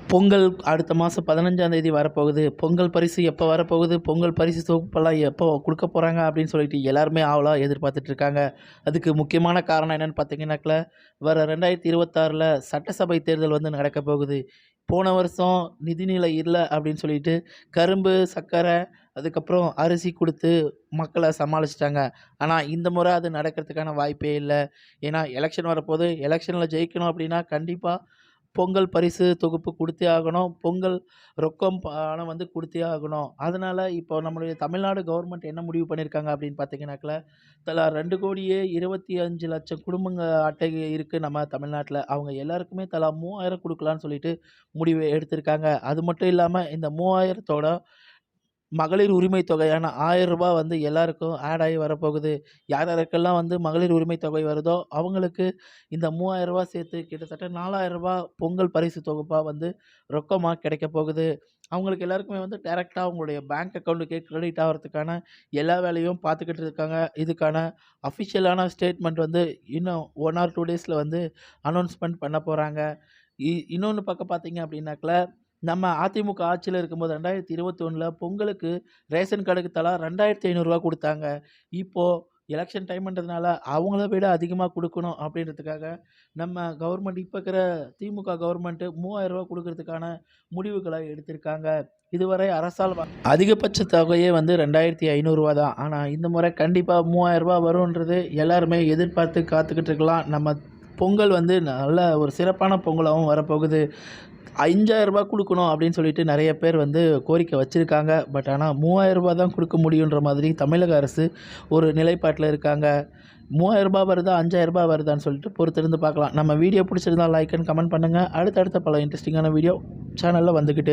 பொங்கல் அடுத்த மாதம் 15ஆம் தேதி வரப்போகுது. பொங்கல் பரிசு எப்போ வரப்போகுது? பொங்கல் பரிசு தொகுப்பெல்லாம் எப்போ குடுக்க போறாங்க? அப்படின்னு சொல்லிட்டு எல்லாருமே ஆவலா எதிர்பார்த்துட்டு இருக்காங்க. அதுக்கு முக்கியமான காரணம் என்னன்னு பார்த்தீங்கன்னாக்கா, வர 2026ல சட்டசபை தேர்தல் வந்து நடக்கப் போகுது. போன வருஷம் நிதிநிலை இல்ல அப்படின்னு சொல்லிட்டு கரும்பு, சர்க்கரை, அதுக்கப்புறம் அரிசி குடுத்து மக்கள சமாளிச்சுட்டாங்க. ஆனா இந்த முறை அது நடக்கிறதுக்கான வாய்ப்பே இல்ல. ஏன்னா எலக்ஷன் வரப்போது. எலக்ஷன்ல ஜெயிக்கணும் அப்படின்னா கண்டிப்பா பொங்கல் பரிசு தொகுப்பு குடுத்தே ஆகணும். பொங்கல் ரொக்கம் பணம் வந்து குடுத்தே ஆகணும். அதனால இப்போ நம்மளுடைய தமிழ்நாடு கவர்மெண்ட் என்ன முடிவு பண்ணியிருக்காங்க அப்படின்னு பார்த்தீங்கன்னாக்கா, தலா 2,25,00,000 குடும்பங்க அட்டை இருக்கு நம்ம தமிழ்நாட்ல. அவங்க எல்லாருக்குமே தலா 3000 குடுக்கலான்னு சொல்லிட்டு முடிவு எடுத்திருக்காங்க. அது மட்டும் இல்லாம இந்த 3000தோட மகளிர் உரிமை தொகையான ரூ. 1000 வந்து எல்லாருக்கும் ஆட் ஆயி வரப்போகுது. யார் யாருக்கெல்லாம் வந்து மகளிர் உரிமை தொகை வருதோ, அவங்களுக்கு இந்த ரூ. 3000 சேர்த்து கிட்டத்தட்ட ரூ. 4000 பொங்கல் பரிசு தொகுப்பா வந்து ரொக்கமா கிடைக்கப் போகுது. அவங்களுக்கு எல்லாருக்குமே வந்து டைரக்ட்டா அவங்களுடைய பேங்க் அக்கவுண்ட்டுக்கே கிரெடிட் ஆவறதுக்கான எல்லா வேலையும் பார்த்துக்கிட்டு இருக்காங்க. இதுக்கான அஃபிஷியலான ஸ்டேட்மெண்ட் வந்து இன்னும் 1 ஆர் 2 டேஸ்ல வந்து அனௌன்ஸ்மென்ட் பண்ண போறாங்க. இன்னொன்னு பக்கம் பார்த்தீங்க அப்படின்னாக்கா, நம்ம அதிமுக ஆட்சியில இருக்கும்போது 2021ல பொங்கலுக்கு ரேஷன் கார்டுக்கு தலா ரூ. 2,500 குடுத்தாங்க. இப்போ எலக்ஷன் டைம்ன்றதுனால அவங்கள விட அதிகமா குடுக்கணும் அப்படின்றதுக்காக, நம்ம கவர்மெண்ட் இப்ப இருக்கிற திமுக கவர்மெண்ட் ரூ. 3000 குடுக்கறதுக்கான முடிவுகள எடுத்திருக்காங்க. இதுவரை அரசால் அதிகபட்ச தொகையே வந்து ரூ. 2,500 தான். ஆனா இந்த முறை கண்டிப்பா ரூ. 3000 வரும்ன்றது எல்லாருமே எதிர்பார்த்து காத்துக்கிட்டு இருக்கலாம். நம்ம பொங்கல் வந்து நல்ல ஒரு சிறப்பான பொங்கலாவும் வரப்போகுது. ரூ. 5,000 குடுக்கணும் அப்படின்னு சொல்லிட்டு நெறைய பேர் வந்து கோரிக்கை வச்சிருக்காங்க. பட் ஆனா ரூ. 3000 தான் குடுக்க முடியுன்ற மாதிரி தமிழக அரசு ஒரு நிலைப்பாட்டுல இருக்காங்க. ரூ. 3000 வருதா? ரூ. 5,000 வருதான்னு சொல்லிட்டு பொறுத்திருந்து பார்க்கலாம். நம்ம வீடியோ பிடிச்சிருந்தா லைக் அண்ட் கமெண்ட் பண்ணுங்க. அடுத்தடுத்த பல இன்ட்ரெஸ்டிங்கான வீடியோ சேனல்ல வந்துகிட்டே